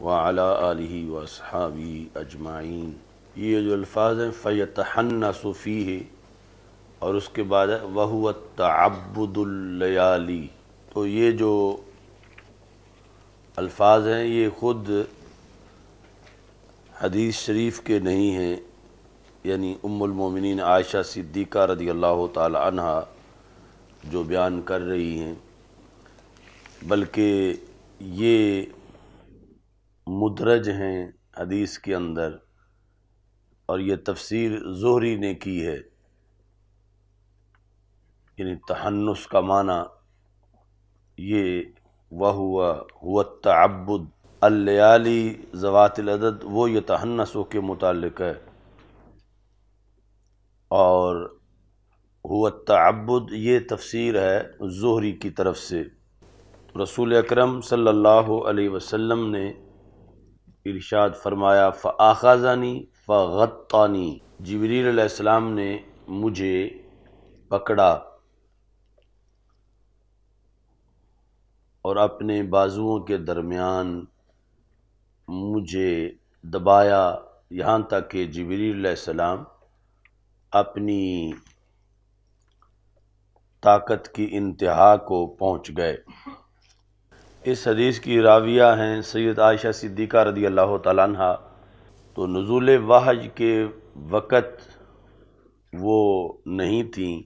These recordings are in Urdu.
وعلی آلہ واصحابہ اجمعین۔ یہ جو الفاظ ہیں فیتحنس فیہ، اور اس کے بعد ہے وہو تعبد اللیالی، تو یہ جو الفاظ ہیں یہ خود حدیث شریف کے نہیں ہیں، یعنی ام المومنین عائشہ صدیقہ رضی اللہ تعالی عنہا جو بیان کر رہی ہیں، بلکہ یہ مدرج ہیں حدیث کے اندر، اور یہ تفسیر زہری نے کی ہے۔ یعنی تحنس کا معنی یہ هو التعبد، اللیالی ذوات العدد وہ یتحنسوں کے متعلق ہے، اور هو التعبد یہ تفسیر ہے زہری کی طرف سے۔ رسول اکرم صلی اللہ علیہ وسلم نے ارشاد فرمایا فآخذنی فغطانی، جبریل علیہ السلام نے مجھے پکڑا اور اپنے بازوؤں کے درمیان مجھے دبایا، یہاں تک کہ جبریل علیہ السلام اپنی طاقت کی انتہا کو پہنچ گئے۔ اس حدیث کی راویہ ہیں سید عائشہ صدیقہ رضی اللہ تعالیٰ عنہ، تو نزول وحی کے وقت وہ نہیں تھیں،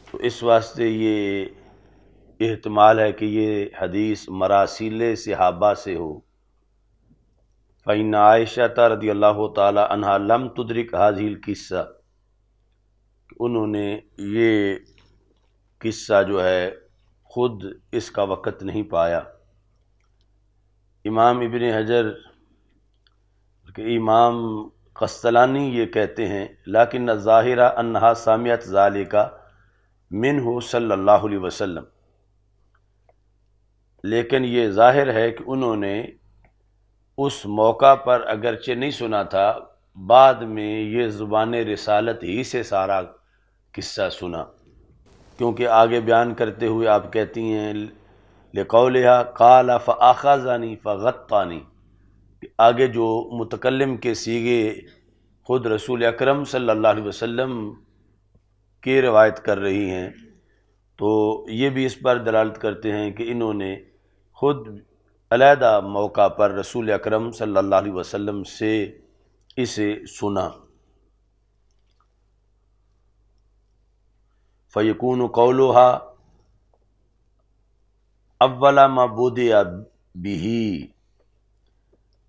تو اس واسطے یہ احتمال ہے کہ یہ حدیث مراسیل صحابہ سے ہو۔ فإن عائشہ رضی اللہ تعالی عنہا لم تدرک هذه القصہ، انہوں نے یہ قصہ جو ہے خود اس کا وقت نہیں پایا۔ امام ابن حجر امام قسطلانی یہ کہتے ہیں لیکن الظاہر انہا سمعت ذالک منہ صلی اللہ علیہ وسلم، لیکن یہ ظاہر ہے کہ انہوں نے اس موقع پر اگرچہ نہیں سنا تھا، بعد میں یہ زبان رسالت ہی سے سارا قصہ سنا، کیونکہ آگے بیان کرتے ہوئے آپ کہتی ہیں لقولہا قال فآخذنی فغطانی، آگے جو متکلم کے صیغے خود رسول اکرم صلی اللہ علیہ وسلم کی روایت کر رہی ہیں، تو یہ بھی اس پر دلالت کرتے ہیں کہ انہوں نے خود علیحدہ موقع پر رسول اکرم صلی اللہ علیہ وسلم سے اسے سنا۔ فیکون قولھا اول ما بدأ بہ،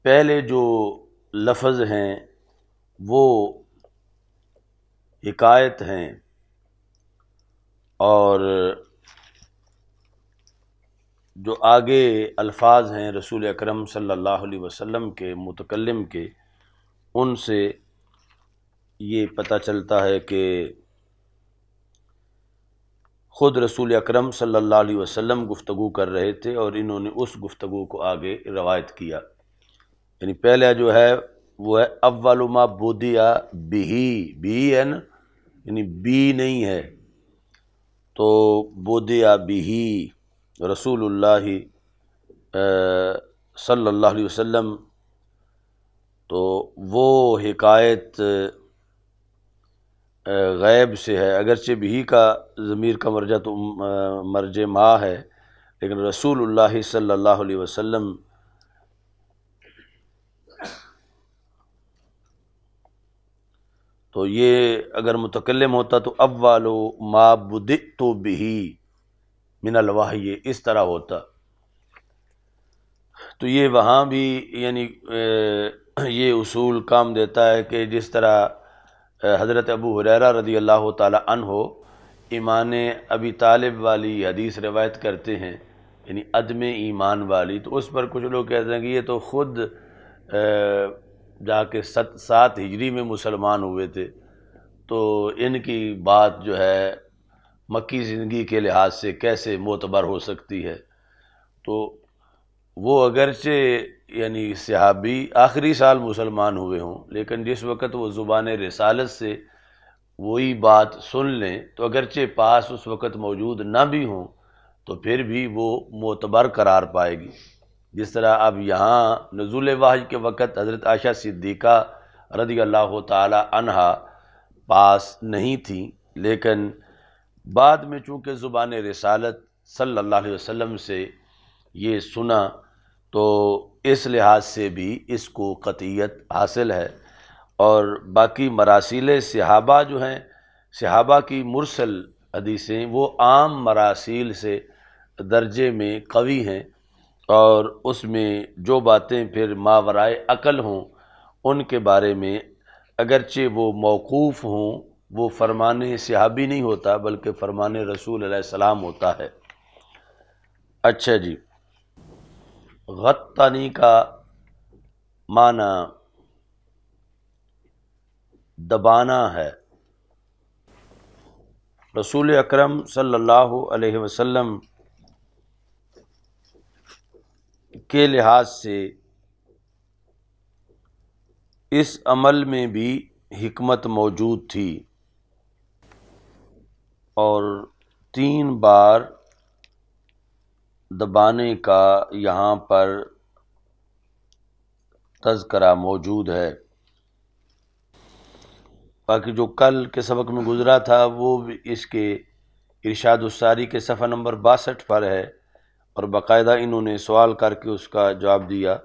پہلے جو لفظ ہیں وہ حکایت ہیں، اور جو آگے الفاظ ہیں رسول اکرم صلی اللہ علیہ وسلم کے متکلم کے، ان سے یہ پتہ چلتا ہے کہ خود رسول اکرم صلی اللہ علیہ وسلم گفتگو کر رہے تھے، اور انہوں نے اس گفتگو کو آگے روایت کیا۔ یعنی پہلا جو ہے وہ ہے اول ما بدأ بہ، بھی ہے نا، یعنی بی نہیں ہے، تو بدأ بہ رسول اللہ صلی اللہ علیہ وسلم، تو وہ حکایت غیب سے ہے، اگرچہ بھی کا ضمیر کا مرجع تو مرجع ما ہے، لیکن رسول اللہ صلی اللہ علیہ وسلم تو یہ اگر متکلم ہوتا تو اول ما بدأت بہ من الوحی، اس طرح ہوتا، تو یہ وہاں بھی یعنی یہ اصول کام دیتا ہے کہ جس طرح حضرت ابو ہریرہ رضی اللہ تعالی عنہ ایمان ابی طالب والی حدیث روایت کرتے ہیں، یعنی عدم ایمان والی، تو اس پر کچھ لوگ کہتے ہیں کہ یہ تو خود جا کے 7 ہجری میں مسلمان ہوئے تھے، تو ان کی بات جو ہے مکی زندگی کے لحاظ سے کیسے معتبر ہو سکتی ہے۔ تو وہ اگرچہ یعنی صحابی آخری سال مسلمان ہوئے ہوں، لیکن جس وقت وہ زبان رسالت سے وہی بات سن لیں، تو اگرچہ پاس اس وقت موجود نہ بھی ہوں تو پھر بھی وہ معتبر قرار پائے گی۔ جس طرح اب یہاں نزول وحی کے وقت حضرت عائشہ صدیقہ رضی اللہ تعالی عنہا پاس نہیں تھیں، لیکن بعد میں چونکہ زبان رسالت صلی اللہ علیہ وسلم سے یہ سنا تو اس لحاظ سے بھی اس کو قطعیت حاصل ہے۔ اور باقی مراسیل صحابہ جو ہیں، صحابہ کی مرسل حدیثیں، وہ عام مراسیل سے درجے میں قوی ہیں، اور اس میں جو باتیں پھر ماورائے عقل ہوں ان کے بارے میں اگرچہ وہ موقوف ہوں، وہ فرمان صحابی نہیں ہوتا بلکہ فرمان رسول علیہ السلام ہوتا ہے۔ اچھا جی، غطانی کا معنی دبانا ہے۔ رسول اکرم صلی اللہ علیہ وسلم کے لحاظ سے اس عمل میں بھی حکمت موجود تھی، اور 3 بار دبانے کا یہاں پر تذکرہ موجود ہے۔ باقی جو کل کے سبق میں گزرا تھا وہ بھی اس کے ارشاد الساری کے صفحہ نمبر 62 پر ہے، اور باقاعدہ انہوں نے سوال کر کے اس کا جواب دیا،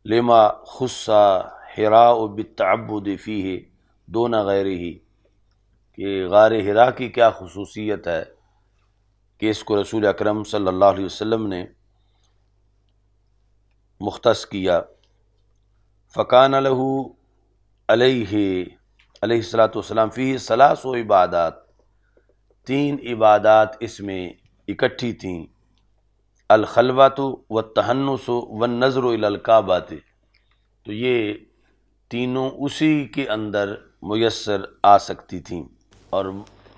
لما خص حراء بالتعبد فیہ دون غیرہ، کہ غار حراء کی کیا خصوصیت ہے کہ اس کو رسول اکرم صلی اللہ علیہ وسلم نے مختص کیا۔ فکان لہ علیہ الصلاۃ والسلام فیہ 3 عبادات، 3 عبادات اس میں اکٹھی تھیں، الخلوۃ والتحنث والنظر الی الکعبہ، تو یہ تینوں اسی کے اندر میسر آ سکتی تھیں۔ اور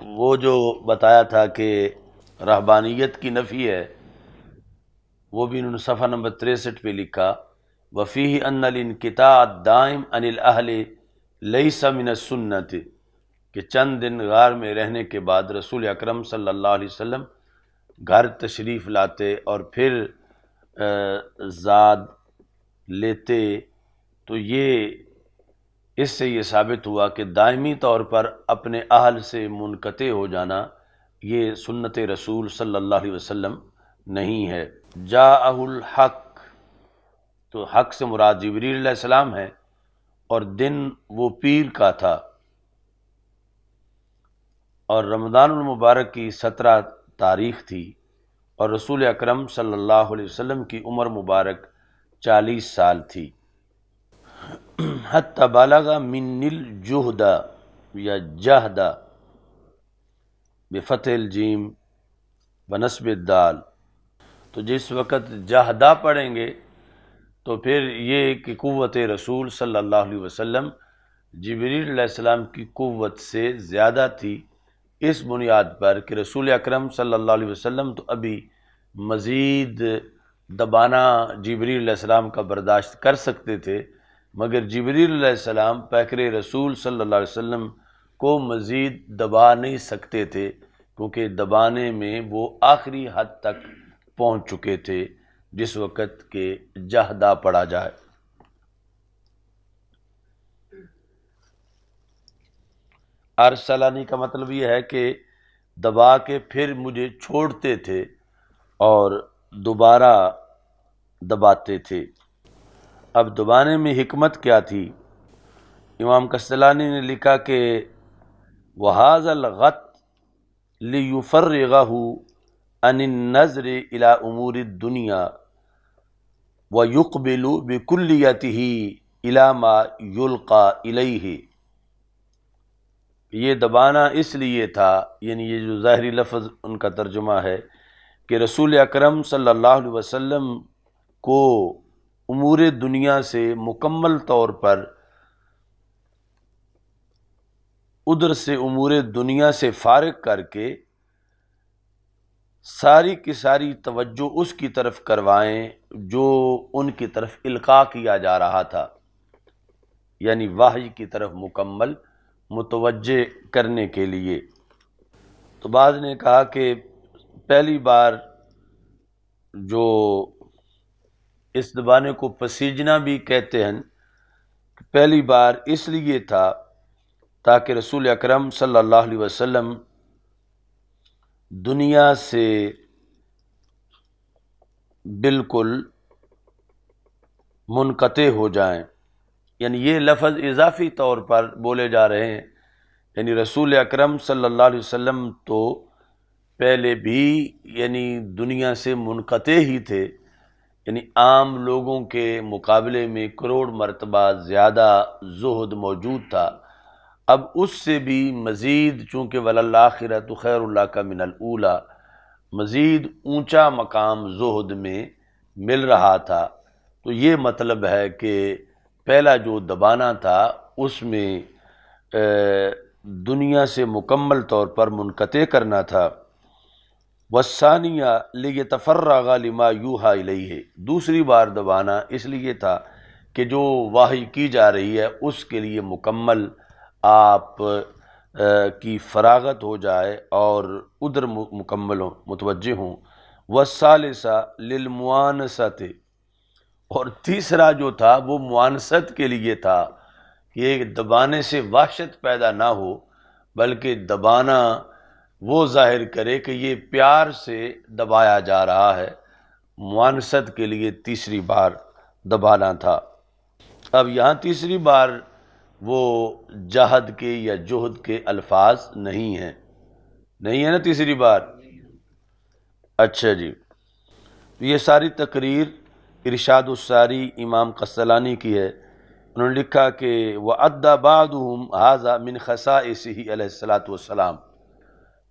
وہ جو بتایا تھا کہ رہبانیت کی نفی ہے، وہ بھی انہوں نے صفحہ نمبر 63 پہ لکھا، وفیہ ان الانقطاع الدائم عن الاہل لیس من السنت، کہ چند دن غار میں رہنے کے بعد رسول اکرم صلی اللہ علیہ وسلم گھر تشریف لاتے اور پھر زاد لیتے، تو یہ اس سے یہ ثابت ہوا کہ دائمی طور پر اپنے اہل سے منقطع ہو جانا یہ سنت رسول صلی اللہ علیہ وسلم نہیں ہے۔ جاءہ الحق، تو حق سے مراد جبریل علیہ السلام ہے، اور دن وہ پیر کا تھا، اور رمضان المبارک کی 17 تاریخ تھی، اور رسول اکرم صلی اللہ علیہ وسلم کی عمر مبارک 40 سال تھی۔ حتی بالغ من الجہد یا جہد بفتح الجیم بنصب الدال، تو جس وقت جہدہ پڑھیں گے تو پھر یہ کہ قوت رسول صلی اللہ علیہ وسلم جبریل علیہ السلام کی قوت سے زیادہ تھی، اس بنیاد پر کہ رسول اکرم صلی اللہ علیہ وسلم تو ابھی مزید دبانا جبریل علیہ السلام کا برداشت کر سکتے تھے، مگر جبریل علیہ السلام پیکر رسول صلی اللہ علیہ وسلم کو مزید دبا نہیں سکتے تھے، کیونکہ دبانے میں وہ آخری حد تک پہنچ چکے تھے جس وقت کہ جہدہ پڑھا جائے۔ ارسلانی کا مطلب یہ ہے کہ دبا کے پھر مجھے چھوڑتے تھے اور دوبارہ دباتے تھے۔ اب دبانے میں حکمت کیا تھی؟ امام کستلانی نے لکھا کہ وَهَذَا الْغَطْ لِيُفَرِّغَهُ عَنِ النَّظْرِ إِلَى أُمُورِ الدُّنْيَا وَيُقْبِلُ بِكُلِّيَّتِهِ إِلَى مَا يُلْقَى إِلَيْهِ، یہ دبانا اس لیے تھا، یعنی یہ جو ظاہری لفظ ان کا ترجمہ ہے کہ رسول اکرم صلی اللہ علیہ وسلم کو امور دنیا سے مکمل طور پر ادھر سے امور دنیا سے فارغ کر کے ساری کی ساری توجہ اس کی طرف کروائیں جو ان کی طرف القاء کیا جا رہا تھا، یعنی وحی کی طرف مکمل متوجہ کرنے کے لیے۔ تو بعض نے کہا کہ پہلی بار جو اس دبانے کو پسیجنا بھی کہتے ہیں۔ پہلی بار اس لیے تھا تاکہ رسول اکرم صلی اللہ علیہ وسلم دنیا سے بالکل منقطع ہو جائیں، یعنی یہ لفظ اضافی طور پر بولے جا رہے ہیں، یعنی رسول اکرم صلی اللہ علیہ وسلم تو پہلے بھی یعنی دنیا سے منقطع ہی تھے، یعنی عام لوگوں کے مقابلے میں کروڑ مرتبہ زیادہ زہد موجود تھا۔ اب اس سے بھی مزید، چونکہ وَلَلْآخِرَةُ خَيْرٌ لَكَ مِنَ الْأُولَىٰ، مزید اونچا مقام زہد میں مل رہا تھا۔ تو یہ مطلب ہے کہ پہلا جو دبانا تھا اس میں دنیا سے مکمل طور پر منقطع کرنا تھا۔ وَالثَّانِيَةُ لِيَتَفَرَّغَ لِمَا يُوحَىٰ إِلَيْهِ، دوسری بار دبانا اس لیے تھا کہ جو وحی کی جا رہی ہے اس کے لیے مکمل آپ کی فراغت ہو جائے اور ادھر مکمل متوجہ ہوں۔ وَالثَّالِثَةُ لِلْمُؤَانَسَةِ، اور تیسرا جو تھا وہ موانست کے لیے تھا کہ ایک دبانے سے وحشت پیدا نہ ہو، بلکہ دبانا وہ ظاہر کرے کہ یہ پیار سے دبایا جا رہا ہے۔ موانست کے لیے تیسری بار دبانا تھا۔ اب یہاں تیسری بار وہ جہد کے یا جہد کے الفاظ نہیں ہیں نا تیسری بار۔ اچھا جی، یہ ساری تقریر ارشاد الساری امام قسطلانی کی ہے۔ انہوں نے لکھا کہ وَأَدَّى بَعْضُهُمْ هَذَا مِنْ خَصَائِصِهِ علیہ الصلاۃ والسلام،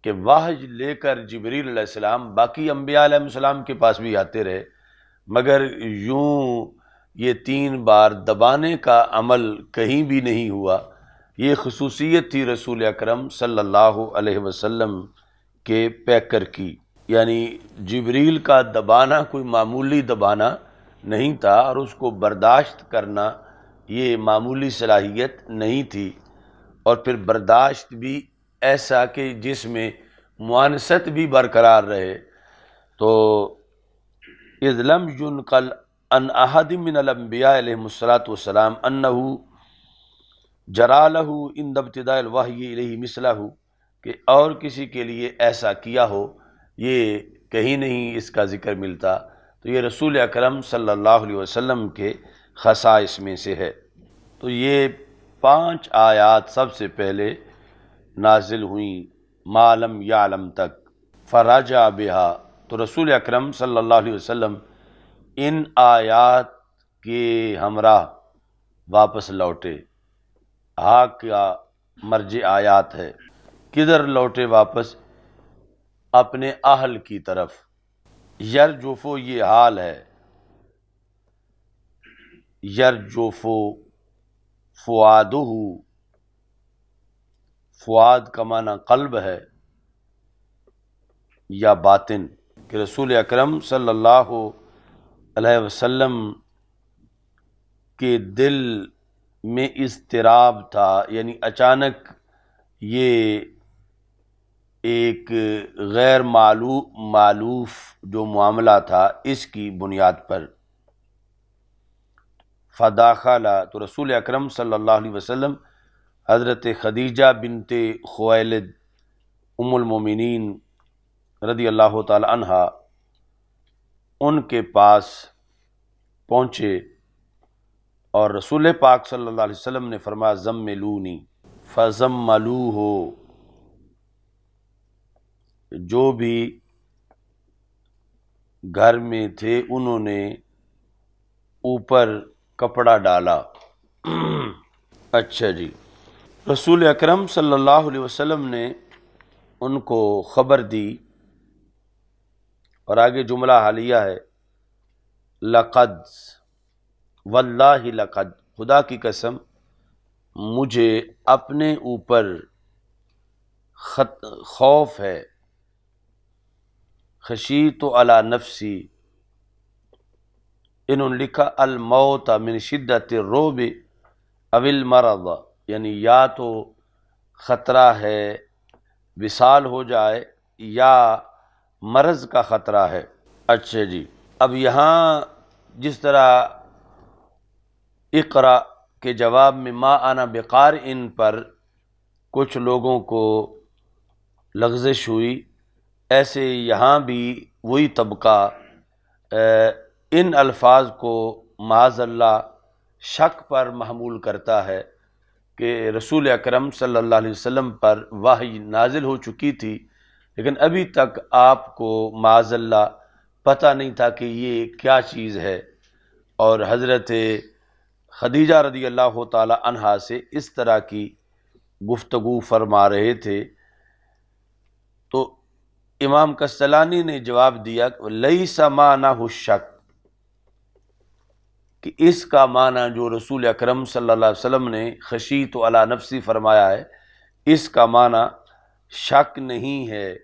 کہ وحی لے کر جبریل علیہ السلام باقی انبیاء علیہ السلام کے پاس بھی آتے رہے، مگر یوں یہ 3 بار دبانے کا عمل کہیں بھی نہیں ہوا۔ یہ خصوصیت تھی رسول اکرم صلی اللہ علیہ وسلم کے پیکر کی، یعنی جبریل کا دبانا کوئی معمولی دبانا نہیں تھا، اور اس کو برداشت کرنا یہ معمولی صلاحیت نہیں تھی، اور پھر برداشت بھی ایسا کہ جس میں موانست بھی برقرار رہے۔ تو اذ لم ينقل عن احد من الانبیاء علیہم الصلاۃ والسلام انہ جرى له عند ابتداء الوحی الیہ مثلہ، کہ اور کسی کے لیے ایسا کیا ہو، یہ کہیں نہیں اس کا ذکر ملتا۔ تو یہ رسول اکرم صلی اللہ علیہ وسلم کے خصائص میں سے ہے۔ تو یہ 5 آیات سب سے پہلے نازل ہوئیں ما لم یعلم تک، فرجع بہا، تو رسول اکرم صلی اللہ علیہ وسلم ان آیات کے ہمراہ واپس لوٹے۔ کیا مرجع آیات ہے، کدھر لوٹے واپس؟ اپنے اہل کی طرف۔ یرجفو یہ حال ہے، یرجفو فؤادہ، فؤاد کا معنی قلب ہے یا باطن، کہ رسول اکرم صلی اللہ علیہ وسلم کے دل میں اضطراب تھا، یعنی اچانک یہ ایک غیر مالوف جو معاملہ تھا اس کی بنیاد پر۔ فداخلہ، تو رسول اکرم صلی اللہ علیہ وسلم حضرت خدیجہ بنت خویلد ام المومنین رضی اللہ تعالی عنہا ان کے پاس پہنچے، اور رسول پاک صلی اللہ علیہ وسلم نے فرمایا زملونی، فزملوہ، جو بھی گھر میں تھے انہوں نے اوپر کپڑا ڈالا۔ اچھا جی، رسول اکرم صلی اللہ علیہ وسلم نے ان کو خبر دی، اور آگے جملہ حالیہ ہے، لقد، واللہ لقد، خدا کی قسم مجھے اپنے اوپر خوف ہے، خشیت علی نفسی، انہوں نے لکھا الموت من شدت الرعب او المرض، یعنی یا تو خطرہ ہے وصال ہو جائے یا مرض کا خطرہ ہے۔ اچھا جی، اب یہاں جس طرح اقرا کے جواب میں ما انا بقارئن پر کچھ لوگوں کو لغزش ہوئی، ایسے یہاں بھی وہی طبقہ ان الفاظ کو معاذ اللہ شک پر محمول کرتا ہے کہ رسول اکرم صلی اللہ علیہ وسلم پر وحی نازل ہو چکی تھی، لیکن ابھی تک آپ کو معاذ اللہ پتہ نہیں تھا کہ یہ کیا چیز ہے، اور حضرت خدیجہ رضی اللہ تعالی عنہا سے اس طرح کی گفتگو فرما رہے تھے۔ تو امام کستلانی نے جواب دیا لیس معنی الشک، کہ اس کا معنی جو رسول اکرم صلی اللہ علیہ وسلم نے خشیت علی نفسی فرمایا ہے، اس کا معنی شک نہیں ہے۔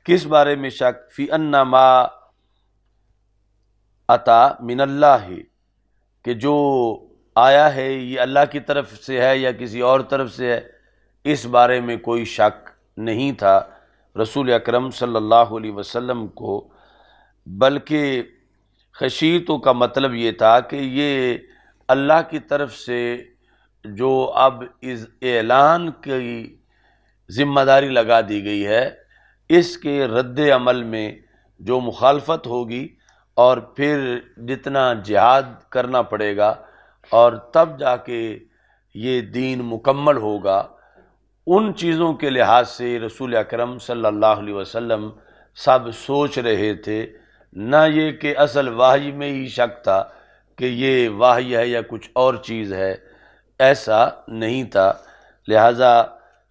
کس بارے میں شک؟ فی ان ما عطا من اللہ، کہ جو آیا ہے یہ اللہ کی طرف سے ہے یا کسی اور طرف سے ہے، اس بارے میں کوئی شک نہیں تھا رسول اکرم صلی اللہ علیہ وسلم کو، بلکہ خشیتوں کا مطلب یہ تھا کہ یہ اللہ کی طرف سے جو اب اس اعلان کی ذمہ داری لگا دی گئی ہے، اس کے رد عمل میں جو مخالفت ہوگی اور پھر جتنا جہاد کرنا پڑے گا اور تب جا کے یہ دین مکمل ہوگا، ان چیزوں کے لحاظ سے رسول اکرم صلی اللہ علیہ وسلم سب سوچ رہے تھے، نہ یہ کہ اصل وحی میں ہی شک تھا کہ یہ وحی ہے یا کچھ اور چیز ہے، ایسا نہیں تھا۔ لہذا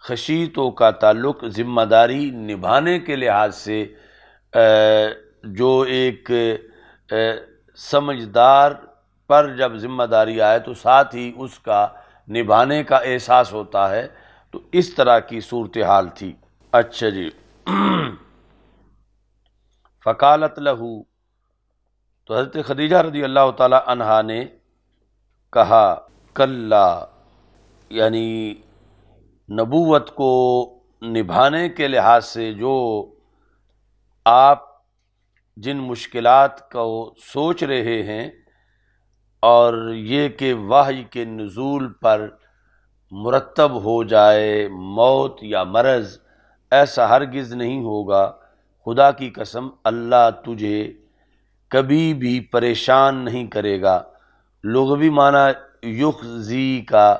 خشیتوں کا تعلق ذمہ داری نبھانے کے لحاظ سے جو ایک سمجھدار پر جب ذمہ داری آئے تو ساتھ ہی اس کا نبھانے کا احساس ہوتا ہے، تو اس طرح کی صورتحال تھی۔ اچھا جی، فقالت لہو، تو حضرت خدیجہ رضی اللہ تعالی عنہا نے کہا کلا، یعنی نبوت کو نبھانے کے لحاظ سے جو آپ جن مشکلات کو سوچ رہے ہیں، اور یہ کہ وحی کے نزول پر مرتب ہو جائے موت یا مرض، ایسا ہرگز نہیں ہوگا۔ خدا کی قسم اللہ تجھے کبھی بھی پریشان نہیں کرے گا۔ لغوی معنی یخزی کا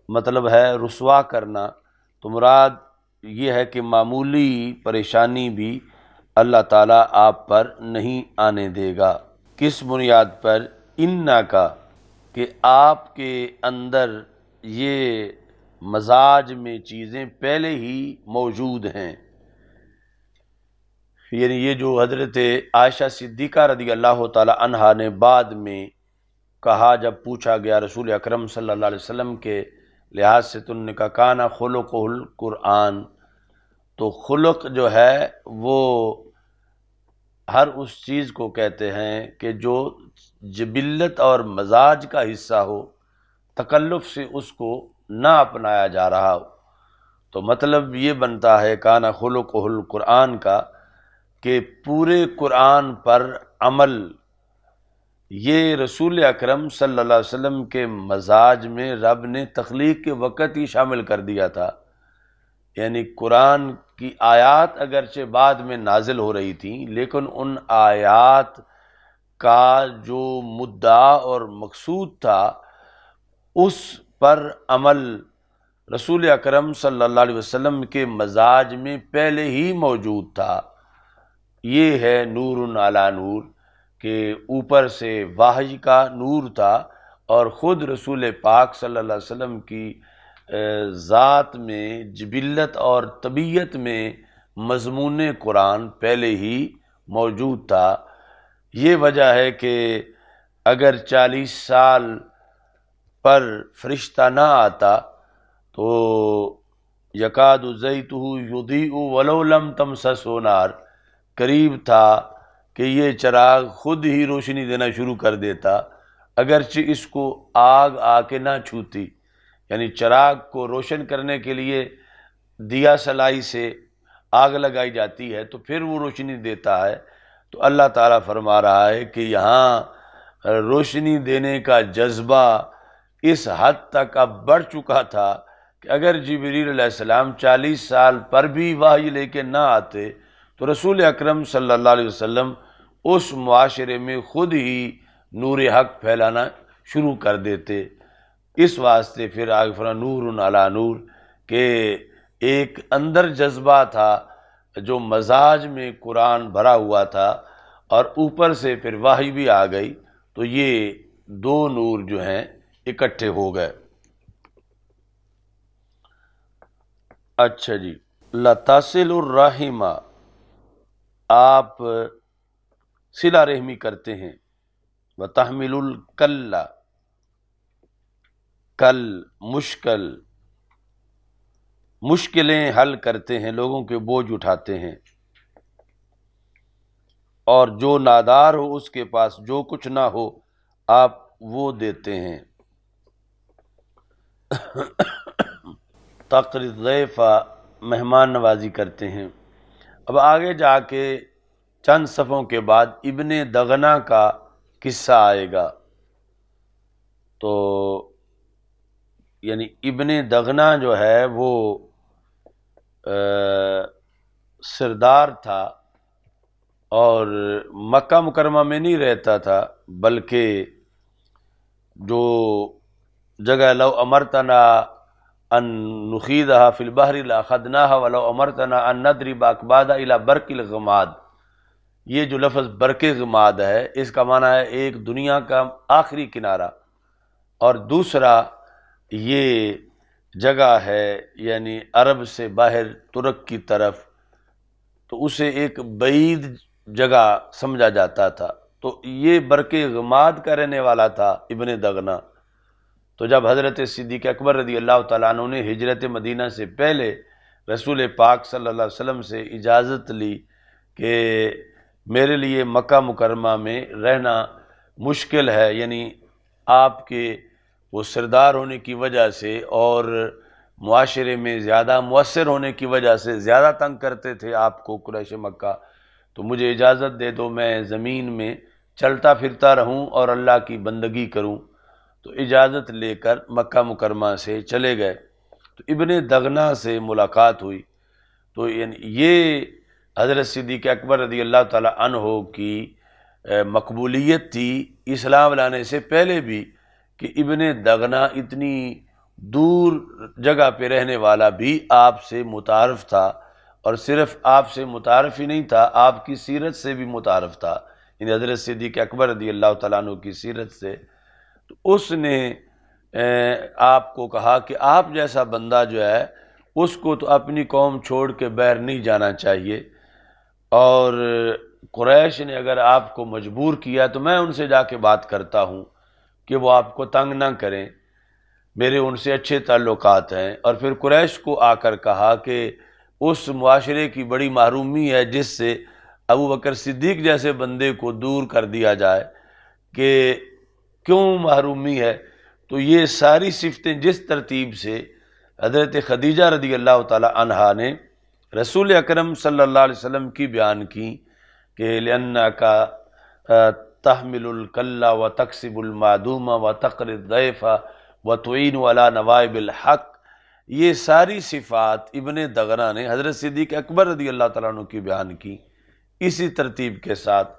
مطلب ہے رسوا کرنا، تو مراد یہ ہے کہ معمولی پریشانی بھی اللہ تعالیٰ آپ پر نہیں آنے دے گا۔ کس بنیاد پر؟ انا کا، کہ آپ کے اندر یہ مزاج میں چیزیں پہلے ہی موجود ہیں، یعنی یہ جو حضرت عائشہ صدیقہ رضی اللہ تعالی عنہا نے بعد میں کہا، جب پوچھا گیا رسول اکرم صلی اللہ علیہ وسلم کے لحاظ سے، تو انہوں نے کہا کانا خلقہ القرآن، تو خلق جو ہے وہ ہر اس چیز کو کہتے ہیں کہ جو جبلت اور مزاج کا حصہ ہو، تکلف سے اس کو نہ اپنایا جا رہا ہو، تو مطلب یہ بنتا ہے کانا خلقہ القرآن کا کہ پورے قرآن پر عمل یہ رسول اکرم صلی اللہ علیہ وسلم کے مزاج میں رب نے تخلیق کے وقت ہی شامل کر دیا تھا۔ یعنی قرآن کی آیات اگرچہ بعد میں نازل ہو رہی تھیں، لیکن ان آیات کا جو مدعا اور مقصود تھا اس پر عمل رسول اکرم صلی اللہ علیہ وسلم کے مزاج میں پہلے ہی موجود تھا۔ یہ ہے نور علی نور، کہ اوپر سے وحی کا نور تھا، اور خود رسول پاک صلی اللہ علیہ وسلم کی ذات میں، جبلت اور طبیعت میں مضمون قرآن پہلے ہی موجود تھا۔ یہ وجہ ہے کہ اگر 40 سال پر فرشتہ نہ آتا تو یکاد زیتہ یضیء ولو لم تمسسہ نار، قریب تھا کہ یہ چراغ خود ہی روشنی دینا شروع کر دیتا اگرچہ اس کو آگ آ کے نہ چھوتی۔ یعنی چراغ کو روشن کرنے کے لیے دیا سلائی سے آگ لگائی جاتی ہے تو پھر وہ روشنی دیتا ہے۔ تو اللہ تعالیٰ فرما رہا ہے کہ یہاں روشنی دینے کا جذبہ اس حد تک اب بڑھ چکا تھا کہ اگر جبریل علیہ السلام 40 سال پر بھی وحی لے کے نہ آتے تو رسول اکرم صلی اللہ علیہ وسلم اس معاشرے میں خود ہی نور حق پھیلانا شروع کر دیتے۔ اس واسطے پھر آگے فرمایا نور علی نور، کہ ایک اندر جذبہ تھا جو مزاج میں قرآن بھرا ہوا تھا، اور اوپر سے پھر وحی بھی آ گئی، تو یہ دو نور جو ہیں اکٹھے ہو گئے۔ اچھا جی، لتصل الرحم، آپ صلہ رحمی کرتے ہیں، وتحمل الکل، کل مشکلیں حل کرتے ہیں، لوگوں کے بوجھ اٹھاتے ہیں، اور جو نادار ہو اس کے پاس جو کچھ نہ ہو آپ وہ دیتے ہیں۔ تقری الضیف، مہمان نوازی کرتے ہیں۔ اب آگے جا کے چند صفحوں کے بعد ابن دغنہ کا قصہ آئے گا، تو یعنی ابن دغنہ جو ہے وہ سردار تھا، اور مکہ مکرمہ میں نہیں رہتا تھا، بلکہ جو جگہ لو امرتنا ان نخیدها فی البحر لاخذناها ولو امرتنا ان نضرب اکبادها الى برق الغماد، یہ جو لفظ برق غماد ہے اس کا معنی ہے ایک دنیا کا آخری کنارہ، اور دوسرا یہ جگہ ہے یعنی عرب سے باہر ترک کی طرف، تو اسے ایک بعید جگہ سمجھا جاتا تھا، تو یہ برق غماد کا رہنے والا تھا ابن دغنہ۔ تو جب حضرت صدیق اکبر رضی اللہ تعالیٰ عنہ نے ہجرت مدینہ سے پہلے رسول پاک صلی اللہ علیہ وسلم سے اجازت لی کہ میرے لیے مکہ مکرمہ میں رہنا مشکل ہے، یعنی آپ کے وہ سردار ہونے کی وجہ سے اور معاشرے میں زیادہ مؤثر ہونے کی وجہ سے زیادہ تنگ کرتے تھے آپ کو قریش مکہ، تو مجھے اجازت دے دو میں زمین میں چلتا پھرتا رہوں اور اللہ کی بندگی کروں۔ تو اجازت لے کر مکہ مکرمہ سے چلے گئے، تو ابن دغنہ سے ملاقات ہوئی، تو یعنی یہ حضرت صدیق اکبر رضی اللہ تعالی عنہ کی مقبولیت تھی اسلام لانے سے پہلے بھی، کہ ابن دغنہ اتنی دور جگہ پہ رہنے والا بھی آپ سے متعارف تھا، اور صرف آپ سے متعارف ہی نہیں تھا، آپ کی سیرت سے بھی متعارف تھا، یعنی حضرت صدیق اکبر رضی اللہ تعالیٰ عنہ کی سیرت سے۔ تو اس نے آپ کو کہا کہ آپ جیسا بندہ جو ہے اس کو تو اپنی قوم چھوڑ کے باہر نہیں جانا چاہیے، اور قریش نے اگر آپ کو مجبور کیا تو میں ان سے جا کے بات کرتا ہوں کہ وہ آپ کو تنگ نہ کریں، میرے ان سے اچھے تعلقات ہیں۔ اور پھر قریش کو آ کر کہا کہ اس معاشرے کی بڑی محرومی ہے جس سے ابو بکر صدیق جیسے بندے کو دور کر دیا جائے، کہ کیوں محرومی ہے؟ تو یہ ساری صفتیں جس ترتیب سے حضرت خدیجہ رضی اللہ تعالی عنہا نے رسول اکرم صلی اللہ علیہ وسلم کی بیان کی کہ لِأَنَّكَ تحمل الکل وتکسب المعدوم وتقری الضیف وتعین علی نوائب الحق، یہ ساری صفات ابن دغنہ نے حضرت صدیق اکبر رضی اللہ تعالیٰ عنہ کی بیان کی اسی ترتیب کے ساتھ۔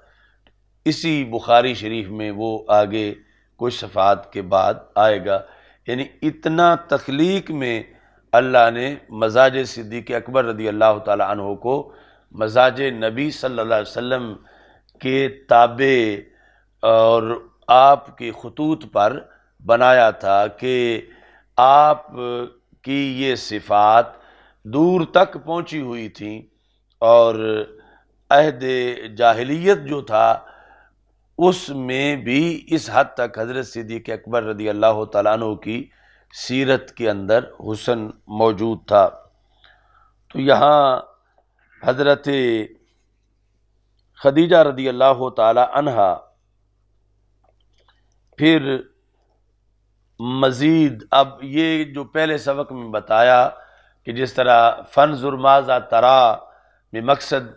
اسی بخاری شریف میں وہ آگے کچھ صفحات کے بعد آئے گا، یعنی اتنا تخلیق میں اللہ نے مزاج صدیق اکبر رضی اللہ تعالی عنہ کو مزاج نبی صلی اللہ علیہ وسلم کے تابع اور آپ کے خطوط پر بنایا تھا کہ آپ کی یہ صفات دور تک پہنچی ہوئی تھیں، اور عہد جاہلیت جو تھا اس میں بھی اس حد تک حضرت صدیق اکبر رضی اللہ تعالیٰ عنہ کی سیرت کے اندر حسن موجود تھا۔ تو یہاں حضرت خدیجہ رضی اللہ تعالی عنہا پھر مزید، اب یہ جو پہلے سبق میں بتایا کہ جس طرح فانظر ماذا تری میں مقصد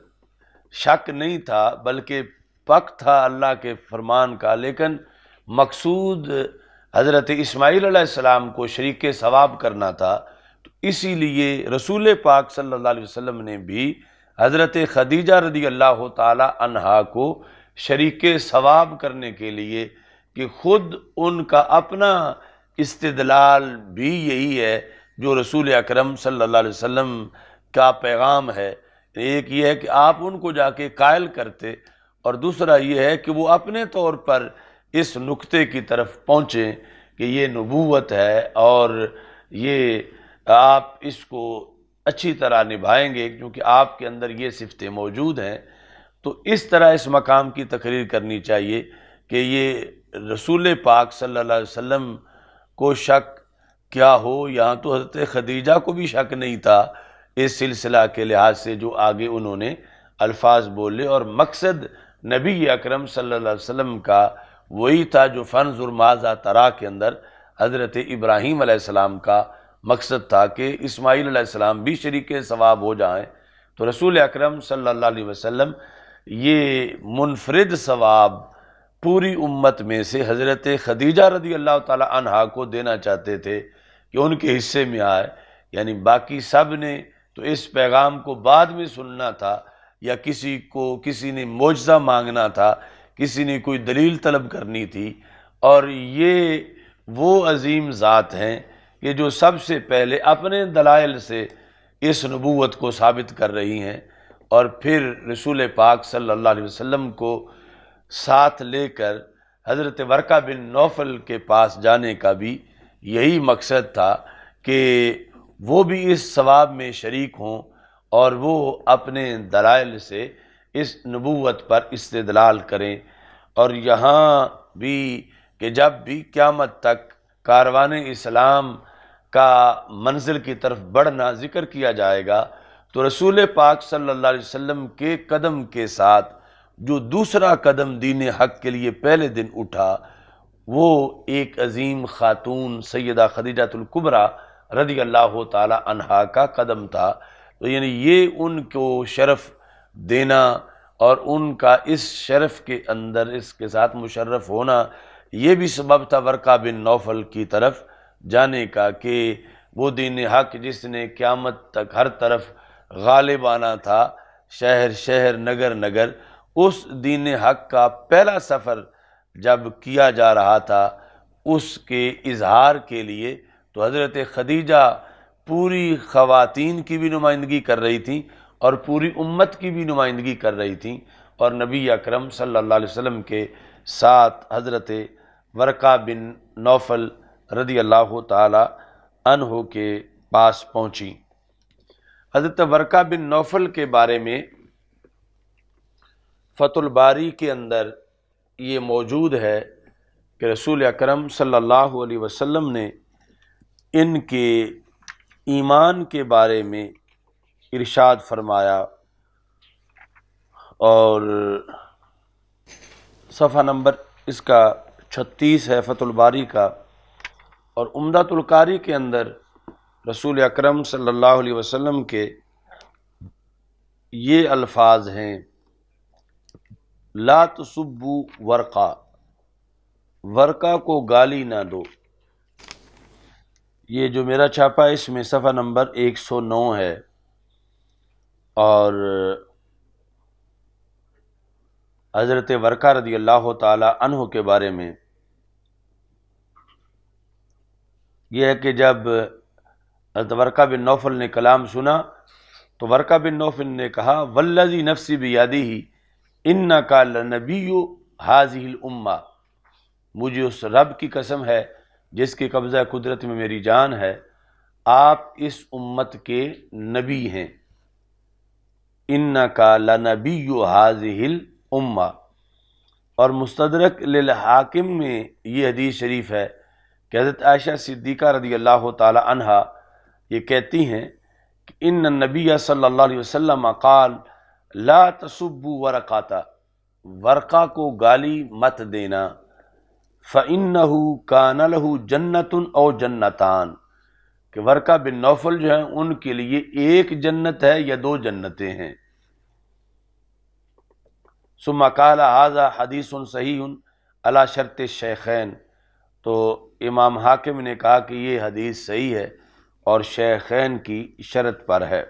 شک نہیں تھا بلکہ پک تھا اللہ کے فرمان کا، لیکن مقصود حضرت اسماعیل علیہ السلام کو شریک ثواب کرنا تھا، تو اسی لیے رسول پاک صلی اللہ علیہ وسلم نے بھی حضرت خدیجہ رضی اللہ تعالی عنہا کو شریک ثواب کرنے کے لیے، کہ خود ان کا اپنا استدلال بھی یہی ہے جو رسول اکرم صلی اللہ علیہ وسلم کا پیغام ہے۔ ایک یہ ہے کہ آپ ان کو جا کے قائل کرتے، اور دوسرا یہ ہے کہ وہ اپنے طور پر اس نقطے کی طرف پہنچیں کہ یہ نبوت ہے اور یہ آپ اس کو اچھی طرح نبھائیں گے کیونکہ آپ کے اندر یہ صفتیں موجود ہیں۔ تو اس طرح اس مقام کی تقریر کرنی چاہیے کہ یہ رسول پاک صلی اللہ علیہ وسلم کو شک کیا ہو، یہاں تو حضرت خدیجہ کو بھی شک نہیں تھا اس سلسلہ کے لحاظ سے جو آگے انہوں نے الفاظ بولے، اور مقصد نبی اکرم صلی اللہ علیہ وسلم کا وہی تھا جو فنظر ماذا ترا کے اندر حضرت ابراہیم علیہ السلام کا مقصد تھا کہ اسماعیل علیہ السلام بھی شریک ثواب ہو جائیں۔ تو رسول اکرم صلی اللہ علیہ وسلم یہ منفرد ثواب پوری امت میں سے حضرت خدیجہ رضی اللہ تعالی عنہا کو دینا چاہتے تھے کہ ان کے حصے میں آئے، یعنی باقی سب نے تو اس پیغام کو بعد میں سننا تھا، یا کسی نے معجزہ مانگنا تھا، کسی نے کوئی دلیل طلب کرنی تھی، اور یہ وہ عظیم ذات ہیں کہ جو سب سے پہلے اپنے دلائل سے اس نبوت کو ثابت کر رہی ہیں، اور پھر رسول پاک صلی اللہ علیہ وسلم کو ساتھ لے کر حضرت ورقہ بن نوفل کے پاس جانے کا بھی یہی مقصد تھا کہ وہ بھی اس ثواب میں شریک ہوں اور وہ اپنے دلائل سے اس نبوت پر استدلال کریں۔ اور یہاں بھی کہ جب بھی قیامت تک کاروان اسلام کا منزل کی طرف بڑھنا ذکر کیا جائے گا تو رسول پاک صلی اللہ علیہ وسلم کے قدم کے ساتھ جو دوسرا قدم دین حق کے لیے پہلے دن اٹھا وہ ایک عظیم خاتون سیدہ خدیجہ الکبریٰ رضی اللہ تعالی عنہا کا قدم تھا۔ تو یعنی یہ ان کو شرف دینا اور ان کا اس شرف کے اندر اس کے ساتھ مشرف ہونا یہ بھی سبب تھا ورقہ بن نوفل کی طرف جانے کا، کہ وہ دین حق جس نے قیامت تک ہر طرف غالب آنا تھا، شہر شہر نگر نگر، اس دین حق کا پہلا سفر جب کیا جا رہا تھا اس کے اظہار کے لیے تو حضرت خدیجہ پوری خواتین کی بھی نمائندگی کر رہی تھیں اور پوری امت کی بھی نمائندگی کر رہی تھیں، اور نبی اکرم صلی اللہ علیہ وسلم کے ساتھ حضرت ورقہ بن نوفل رضی اللہ تعالی عنہ کے پاس پہنچی۔ حضرت ورقہ بن نوفل کے بارے میں فتح الباری کے اندر یہ موجود ہے کہ رسول اکرم صلی اللہ علیہ وسلم نے ان کے ایمان کے بارے میں ارشاد فرمایا، اور صفحہ نمبر اس کا 36 ہے فتح الباری کا، اور عمدۃ القاری کے اندر رسول اکرم صلی اللہ علیہ وسلم کے یہ الفاظ ہیں: لا تسبوا ورقہ، ورقہ کو گالی نہ دو۔ یہ جو میرا چھاپا ہے اس میں صفحہ نمبر 109 ہے، اور حضرت ورقہ رضی اللہ تعالی عنہ کے بارے میں یہ ہے کہ جب حضرت ورقہ بن نوفل نے کلام سنا تو ورقہ بن نوفل نے کہا: والذی نفسی بیدہ انک لنبی ھذہ الامہ، مجھے اس رب کی قسم ہے جس کے قبضہ قدرت میں میری جان ہے، آپ اس امت کے نبی ہیں۔ انک لنبی ھذہ الامہ۔ اور مستدرک للحاکم میں یہ حدیث شریف ہے کہ حضرت عائشہ صدیقہ رضی اللہ تعالی عنہا یہ کہتی ہیں کہ ان النبی صلی اللہ علیہ وسلم قال لا تسبوا ورقہ، ورقہ کو گالی مت دینا، فَإِنَّهُ كَانَ لَهُ جَنَّةٌ أَوْ جَنَّتَانِ، کہ ورقہ بن نوفل جو ہیں ان کے لیے ایک جنت ہے یا دو جنتیں ہیں۔ ثم قال هذا حدیث صحیح، علی شرط شیخین، تو امام حاکم نے کہا کہ یہ حدیث صحیح ہے اور شیخین کی شرط پر ہے۔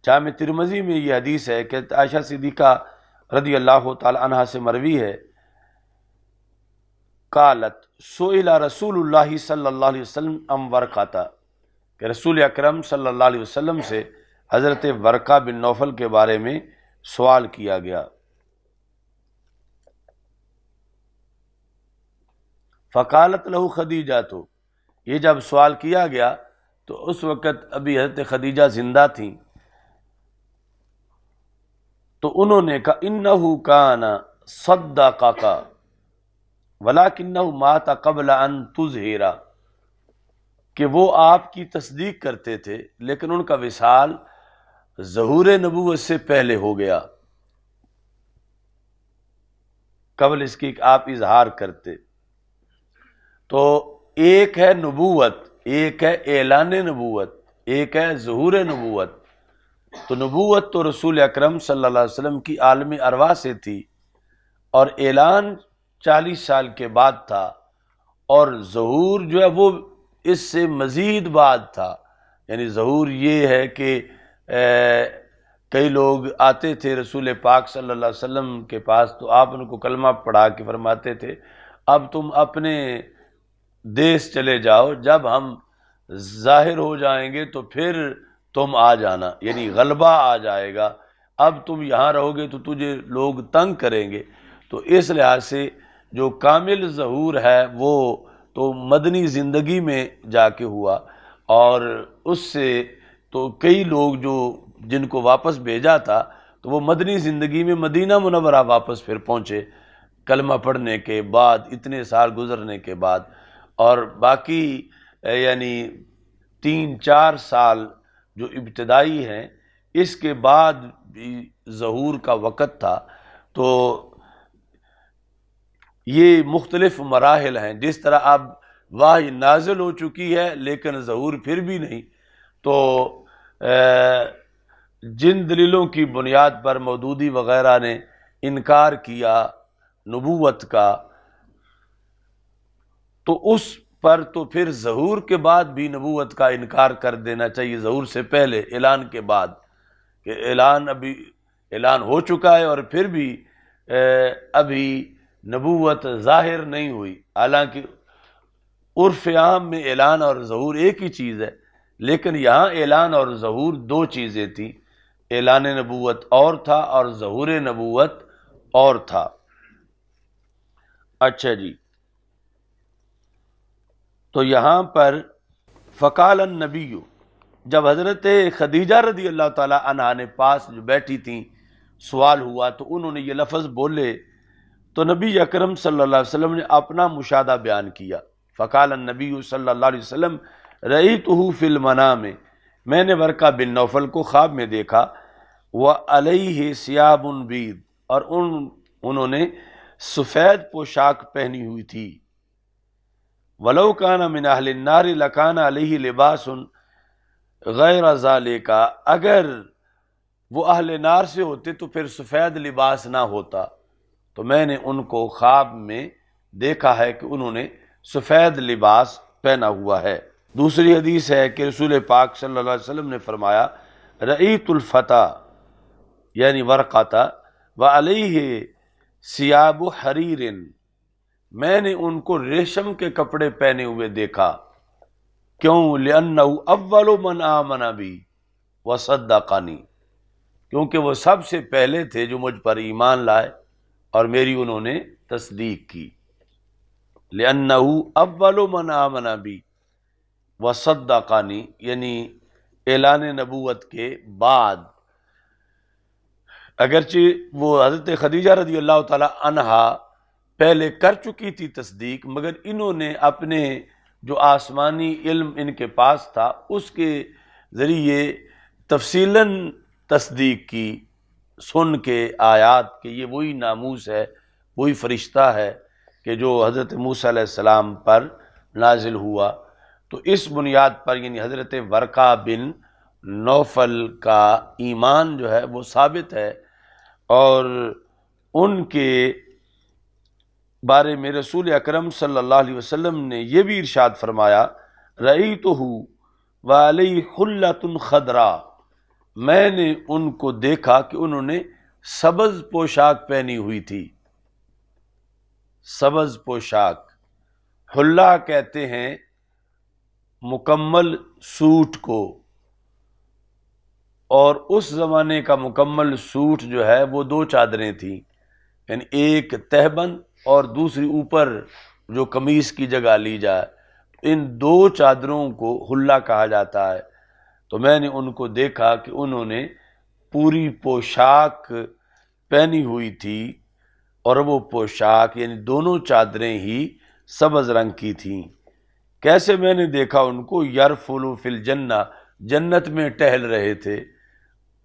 جامع ترمذی میں یہ حدیث ہے کہ عائشہ صدیقہ رضی اللہ تعالی عنہا سے مروی ہے، قالت سئل رسول اللہ صلی اللہ علیہ وسلم ام ورقہ، کہ رسول اکرم صلی اللہ علیہ وسلم سے حضرت ورقہ بن نوفل کے بارے میں سوال کیا گیا۔ فقالت لہ خدیجہ، تو یہ جب سوال کیا گیا تو اس وقت ابھی حضرت خدیجہ زندہ تھیں، تو انہوں نے کہا انہ کان صدقک ولکنہ مات قبل ان تظہر، کہ وہ آپ کی تصدیق کرتے تھے لیکن ان کا وصال ظہور نبوت سے پہلے ہو گیا، قبل اس کی آپ اظہار کرتے۔ تو ایک ہے نبوت، ایک ہے اعلان نبوت، ایک ہے ظہور نبوت۔ تو نبوت تو رسول اکرم صلی اللہ علیہ وسلم کی عالم ارواح سے تھی، اور اعلان 40 سال کے بعد تھا، اور ظہور جو ہے وہ اس سے مزید بعد تھا۔ یعنی ظہور یہ ہے کہ کئی لوگ آتے تھے رسول پاک صلی اللہ علیہ وسلم کے پاس، تو آپ ان کو کلمہ پڑھا کے فرماتے تھے اب تم اپنے دیس چلے جاؤ، جب ہم ظاہر ہو جائیں گے تو پھر تم آ جانا، یعنی غلبہ آ جائے گا، اب تم یہاں رہو گے تو تجھے لوگ تنگ کریں گے۔ تو اس لحاظ سے جو کامل ظہور ہے وہ تو مدنی زندگی میں جا کے ہوا، اور اس سے تو کئی لوگ جو جن کو واپس بھیجا تھا تو وہ مدنی زندگی میں مدینہ منورہ واپس پھر پہنچے کلمہ پڑھنے کے بعد، اتنے سال گزرنے کے بعد، اور باقی یعنی 3-4 سال جو ابتدائی ہیں اس کے بعد بھی ظہور کا وقت تھا۔ تو یہ مختلف مراحل ہیں، جس طرح اب وحی نازل ہو چکی ہے لیکن ظہور پھر بھی نہیں، تو جن دلیلوں کی بنیاد پر مودودی وغیرہ نے انکار کیا نبوت کا، تو اس پر تو پھر ظہور کے بعد بھی نبوت کا انکار کر دینا چاہیے، ظہور سے پہلے، اعلان کے بعد، کہ ابھی اعلان ہو چکا ہے اور پھر بھی ابھی نبوت ظاہر نہیں ہوئی، حالانکہ عرف عام میں اعلان اور ظہور ایک ہی چیز ہے، لیکن یہاں اعلان اور ظہور 2 چیزیں تھیں، اعلان نبوت اور تھا اور ظہور نبوت اور تھا۔ اچھا جی، تو یہاں پر فقال النبی، جب حضرت خدیجہ رضی اللہ تعالی عنہا نے پاس جو بیٹھی تھیں سوال ہوا تو انہوں نے یہ لفظ بولے، تو نبی اکرم صلی اللہ علیہ وسلم نے اپنا مشاہدہ بیان کیا۔ فقال النبی صلی اللہ علیہ وسلم رأیتہ فی المنام، میں نے ورقہ بن نوفل کو خواب میں دیکھا، وعلیہ ثیاب بیض، اور انہوں نے سفید پوشاک پہنی ہوئی تھی، ولو کان من اہل النار لکان علیہ لباس غیر ذالک، اگر وہ اہل نار سے ہوتے تو پھر سفید لباس نہ ہوتا۔ تو میں نے ان کو خواب میں دیکھا ہے کہ انہوں نے سفید لباس پہنا ہوا ہے۔ دوسری حدیث ہے کہ رسول پاک صلی اللہ علیہ وسلم نے فرمایا رأیت الفتى یعنی ورقہ وعلیہ ثیاب حریر، میں نے ان کو ریشم کے کپڑے پہنے ہوئے دیکھا، کیوں؟ لأنہ اول من آمن بی وصدقنی، کیونکہ وہ سب سے پہلے تھے جو مجھ پر ایمان لائے اور میری انہوں نے تصدیق کی۔ لأنہ اول من آمن بی وصدقنی، یعنی اعلان نبوت کے بعد، اگرچہ وہ حضرت خدیجہ رضی اللہ تعالی عنہا پہلے کر چکی تھی تصدیق، مگر انہوں نے اپنے جو آسمانی علم ان کے پاس تھا اس کے ذریعے تفصیلاً تصدیق کی، سن کے آیات کہ یہ وہی ناموس ہے، وہی فرشتہ ہے کہ جو حضرت موسیٰ علیہ السلام پر نازل ہوا۔ تو اس بنیاد پر یعنی حضرت ورقہ بن نوفل کا ایمان جو ہے وہ ثابت ہے، اور ان کے بارے میں رسول اکرم صلی اللہ علیہ وسلم نے یہ بھی ارشاد فرمایا، رأیتہ وعلیہ حلۃ خضراء، میں نے ان کو دیکھا کہ انہوں نے سبز پوشاک پہنی ہوئی تھی۔ سبز پوشاک، حلہ کہتے ہیں مکمل سوٹ کو، اور اس زمانے کا مکمل سوٹ جو ہے وہ دو چادریں تھیں، یعنی ایک تہبند اور دوسری اوپر جو قمیص کی جگہ لی جائے، ان دو چادروں کو حلہ کہا جاتا ہے۔ تو میں نے ان کو دیکھا کہ انہوں نے پوری پوشاک پہنی ہوئی تھی، اور وہ پوشاک یعنی دونوں چادریں ہی سبز رنگ کی تھیں۔ کیسے میں نے دیکھا ان کو؟ یرفلو فی الجنہ، جنت میں ٹہل رہے تھے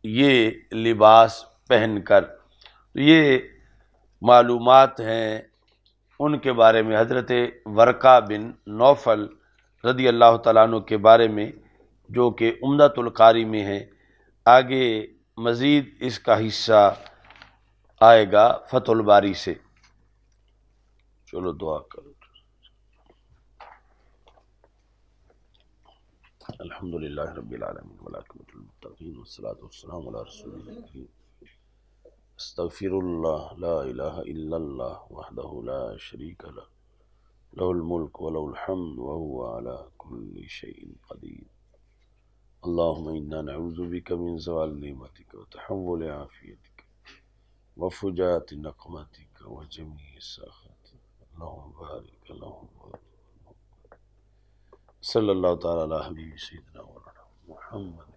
یہ لباس پہن کر۔ یہ معلومات ہیں ان کے بارے میں، حضرت ورقہ بن نوفل رضی اللہ تعالیٰ عنہ کے بارے میں، جو کہ عمدۃ القاری میں ہے۔ آگے مزید اس کا حصہ آئے گا فتح الباری سے۔ چلو دعا کرو۔ الحمد للہ رب العالمین والعاقبۃ للمتقین والصلاۃ والسلام علی رسول اللہ۔ استغفر اللہ، لا الہ الا اللہ وحدہ لا شریک لہ، لہ الملک ولہ الحمد وہو علی کل شیء قدیر۔ اللہم انا نعوذ بک من زوال نعمتک وتحول عافیتک وفجاءت نقمتک وجمیع سخطک، اللہم بارک، اللہم بارک۔ صلی اللہ تعالی علی حبیب سیدنا مولانا محمد